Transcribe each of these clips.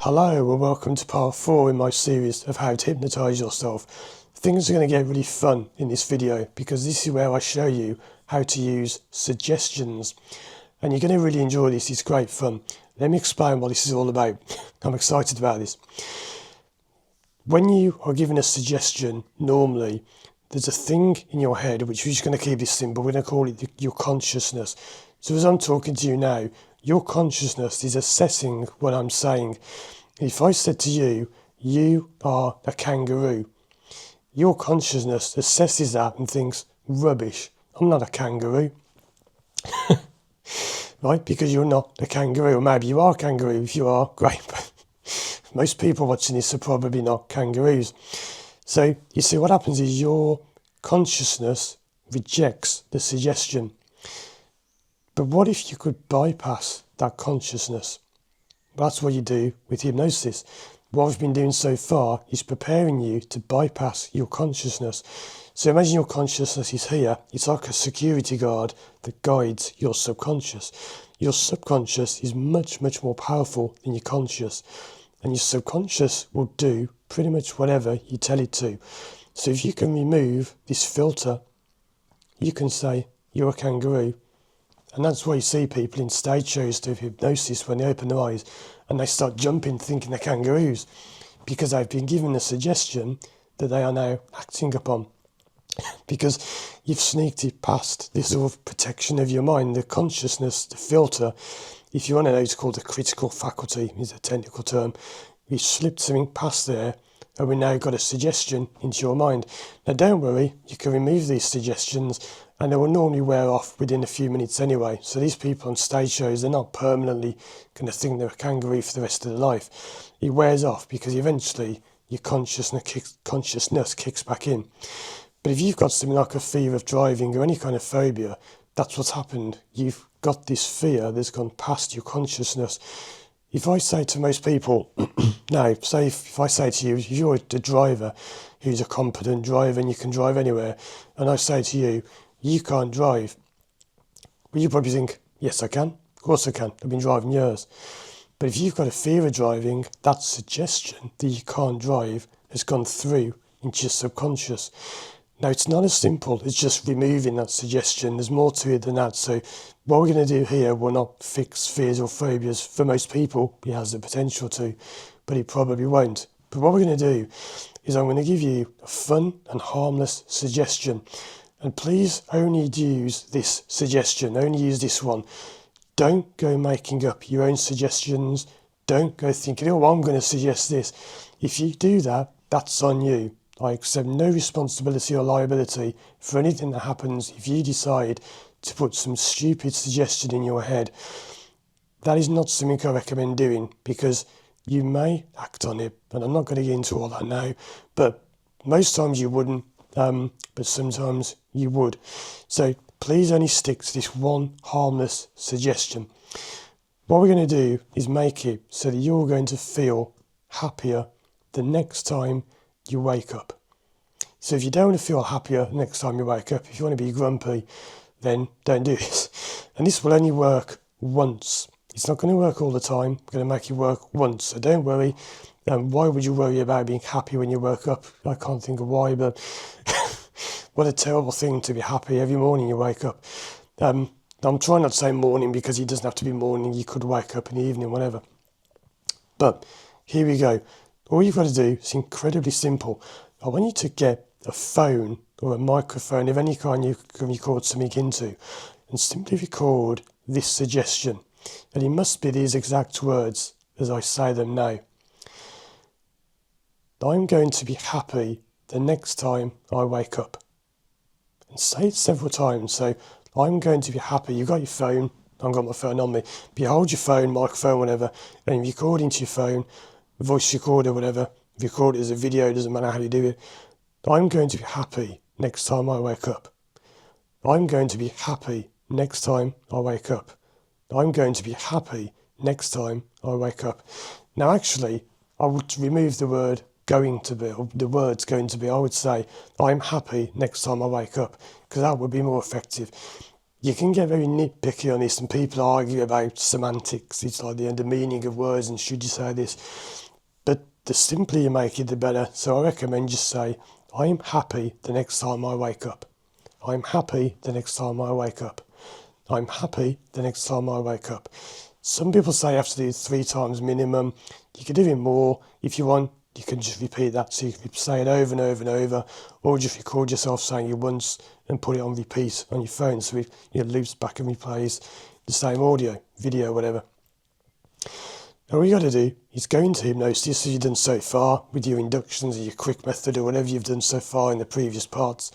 Hello and welcome to part 4 in my series of how to hypnotise yourself. Things are going to get really fun in this video because this is where I show you how to use suggestions. And you're going to really enjoy this, it's great fun. Let me explain what this is all about. I'm excited about this. When you are given a suggestion, normally there's a thing in your head, which we're just going to keep this simple, we're going to call it your consciousness. So as I'm talking to you now, your consciousness is assessing what I'm saying. If I said to you, you are a kangaroo, your consciousness assesses that and thinks, rubbish, I'm not a kangaroo. Right? Because you're not a kangaroo. Or maybe you are a kangaroo. If you are, great. But most people watching this are probably not kangaroos. So you see what happens is your consciousness rejects the suggestion. But what if you could bypass that consciousness? That's what you do with hypnosis. What I've been doing so far is preparing you to bypass your consciousness. So imagine your consciousness is here. It's like a security guard that guides your subconscious. Your subconscious is much, much more powerful than your conscious. And your subconscious will do pretty much whatever you tell it to. So if you can remove this filter, you can say, you're a kangaroo. And that's why you see people in stage shows do hypnosis when they open their eyes and they start jumping thinking they're kangaroos because they've been given a suggestion that they are now acting upon. Because you've sneaked it past this sort of protection of your mind, the consciousness, the filter. If you want to know, it's called the critical faculty, is a technical term. We've slipped something past there and we now got a suggestion into your mind. Now don't worry, you can remove these suggestions and they will normally wear off within a few minutes anyway. So these people on stage shows, they're not permanently going to think they're a kangaroo for the rest of their life. It wears off because eventually your consciousness kicks back in. But if you've got something like a fear of driving or any kind of phobia, that's what's happened. You've got this fear that's gone past your consciousness. If I say to most people, now, say if I say to you, if you're a driver who's a competent driver and you can drive anywhere, and I say to you, you can't drive, well, you probably think, yes, I can. Of course I can. I've been driving years. But if you've got a fear of driving, that suggestion that you can't drive has gone through into your subconscious. Now, it's not as simple as just removing that suggestion. There's more to it than that. So what we're going to do here will not fix fears or phobias. For most people, it has the potential to, but it probably won't. But what we're going to do is I'm going to give you a fun and harmless suggestion. And please only use this suggestion, only use this one. Don't go making up your own suggestions. Don't go thinking, oh, I'm going to suggest this. If you do that, that's on you. I accept no responsibility or liability for anything that happens if you decide to put some stupid suggestion in your head. That is not something I recommend doing because you may act on it, and I'm not going to get into all that now, but most times you wouldn't, but sometimes you would. So please only stick to this one harmless suggestion. What we're going to do is make it so that you're going to feel happier the next time you wake up. So if you don't want to feel happier next time you wake up, if you want to be grumpy, then don't do this. And this will only work once. It's not going to work all the time. We're going to make it work once. So don't worry. Why would you worry about being happy when you woke up? I can't think of why, but what a terrible thing to be happy every morning you wake up. I'm trying not to say morning because it doesn't have to be morning. You could wake up in the evening, whatever. But here we go. All you've got to do is incredibly simple. I want you to get a phone or a microphone of any kind you can record something into and simply record this suggestion. And it must be these exact words as I say them now. I'm going to be happy the next time I wake up. And say it several times. So I'm going to be happy. You've got your phone. I've got my phone on me. But you hold your phone, microphone, whatever, and you record into your phone, voice recorder, whatever, record it as a video, doesn't matter how you do it. I'm going to be happy next time I wake up. I'm going to be happy next time I wake up. I'm going to be happy next time I wake up. Now actually, I would remove the word going to be, or the words going to be. I would say, I'm happy next time I wake up, because that would be more effective. you can get very nitpicky on this, and people argue about semantics. It's like the meaning of words and should you say this. But the simpler you make it, the better. So I recommend just say, I'm happy the next time I wake up. I'm happy the next time I wake up. I'm happy the next time I wake up. Some people say you have to do it 3 times minimum. You can do it more if you want. You can just repeat that. So you can say it over and over and over, or just record yourself saying it once and put it on repeat on your phone, so it loops back and replays the same audio, video, whatever. Now all you got to do is go into hypnosis as you've done so far with your inductions or your quick method or whatever you've done so far in the previous parts,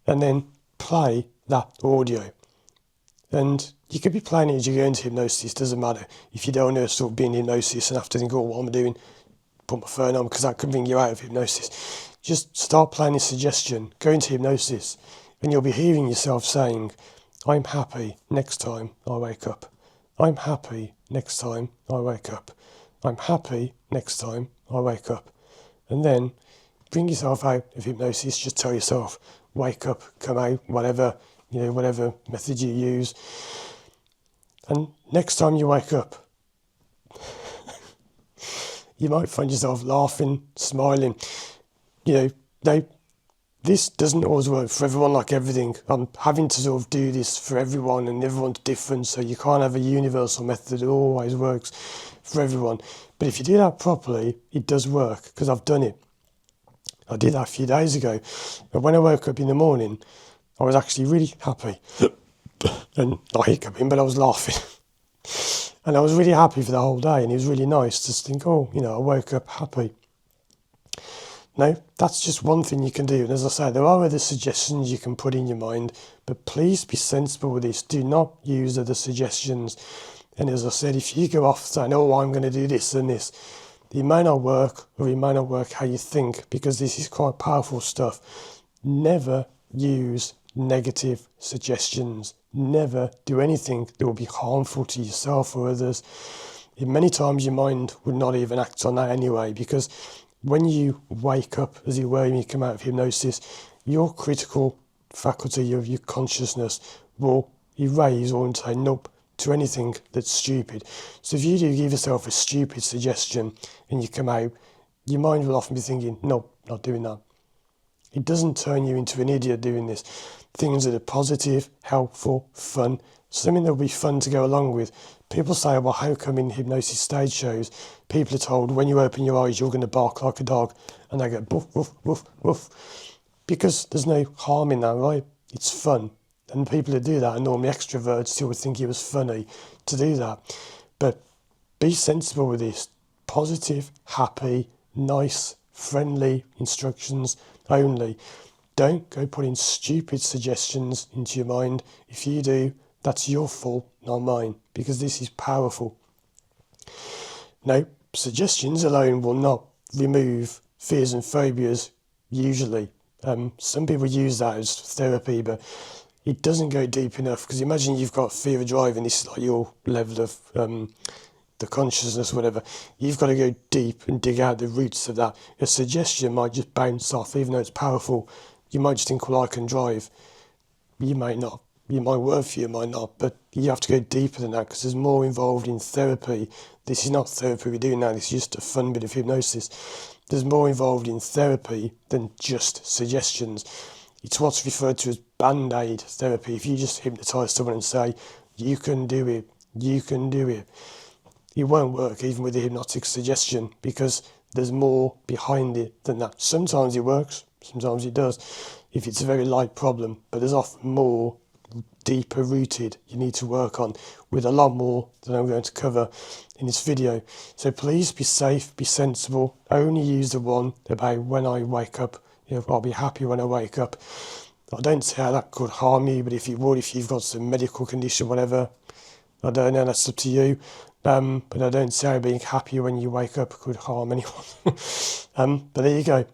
and then play that audio. And you could be playing it as you go into hypnosis, doesn't matter. If you don't want to sort of be in hypnosis and have to think, oh, what am I doing? Put my phone on, because that could bring you out of hypnosis. Just start playing a suggestion, go into hypnosis, and you'll be hearing yourself saying, I'm happy next time I wake up. I'm happy next time I wake up. I'm happy next time I wake up. And then bring yourself out of hypnosis, just tell yourself, wake up, come out, whatever method you use. And next time you wake up, you might find yourself laughing, smiling. This doesn't always work for everyone, like everything. I'm having to sort of do this for everyone, and everyone's different, so you can't have a universal method that always works for everyone. But if you do that properly, it does work, because I've done it. I did that a few days ago. But when I woke up in the morning, I was actually really happy. And not hiccuping, but I was laughing. And I was really happy for the whole day, and it was really nice to think, I woke up happy. No, that's just one thing you can do. And as I say, there are other suggestions you can put in your mind, but please be sensible with this. Do not use other suggestions. And as I said, if you go off saying, I'm going to do this and this, it may not work, or it may not work how you think, because this is quite powerful stuff. Never use negative suggestions. Never do anything that will be harmful to yourself or others. Many times your mind would not even act on that anyway, because when you wake up, as it were, when you come out of hypnosis, your critical faculty of your consciousness will erase or say nope to anything that's stupid. So if you do give yourself a stupid suggestion and you come out, your mind will often be thinking, nope, not doing that. It doesn't turn you into an idiot doing this. Things that are positive, helpful, fun, something that will be fun to go along with. People say, well, how come in hypnosis stage shows, people are told when you open your eyes, you're going to bark like a dog, and they go, woof, woof, woof, woof. Because there's no harm in that, right? It's fun. And people who do that are normally extroverts who would think it was funny to do that. But be sensible with this. Positive, happy, nice, friendly instructions only. Don't go putting stupid suggestions into your mind. If you do, that's your fault, not mine, because this is powerful. Now, suggestions alone will not remove fears and phobias, usually. Some people use that as therapy, but it doesn't go deep enough, because imagine you've got fear of driving, this is like your level of the consciousness, whatever. You've got to go deep and dig out the roots of that. A suggestion might just bounce off, even though it's powerful. You might just think, well, I can drive. You might not. It might work for you, it might not, but you have to go deeper than that, because there's more involved in therapy. This is not therapy we're doing now, this is just a fun bit of hypnosis. There's more involved in therapy than just suggestions. It's what's referred to as band-aid therapy. If you just hypnotise someone and say, you can do it, you can do it, it won't work even with a hypnotic suggestion, because there's more behind it than that. Sometimes it works, sometimes it does, if it's a very light problem, but there's often more deeper rooted you need to work on, with a lot more than I'm going to cover in this video. So please be safe, be sensible, only use the one about when I wake up. I'll be happy when I wake up. I don't see how that could harm you, but if it would, if you've got some medical condition, whatever, I don't know, that's up to you. But I don't see how being happy when you wake up could harm anyone. But there you go.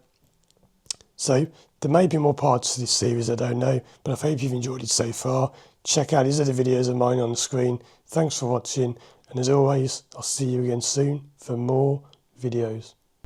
So there may be more parts to this series, I don't know, but I hope you've enjoyed it so far. Check out these other videos of mine on the screen. Thanks for watching, and as always, I'll see you again soon for more videos.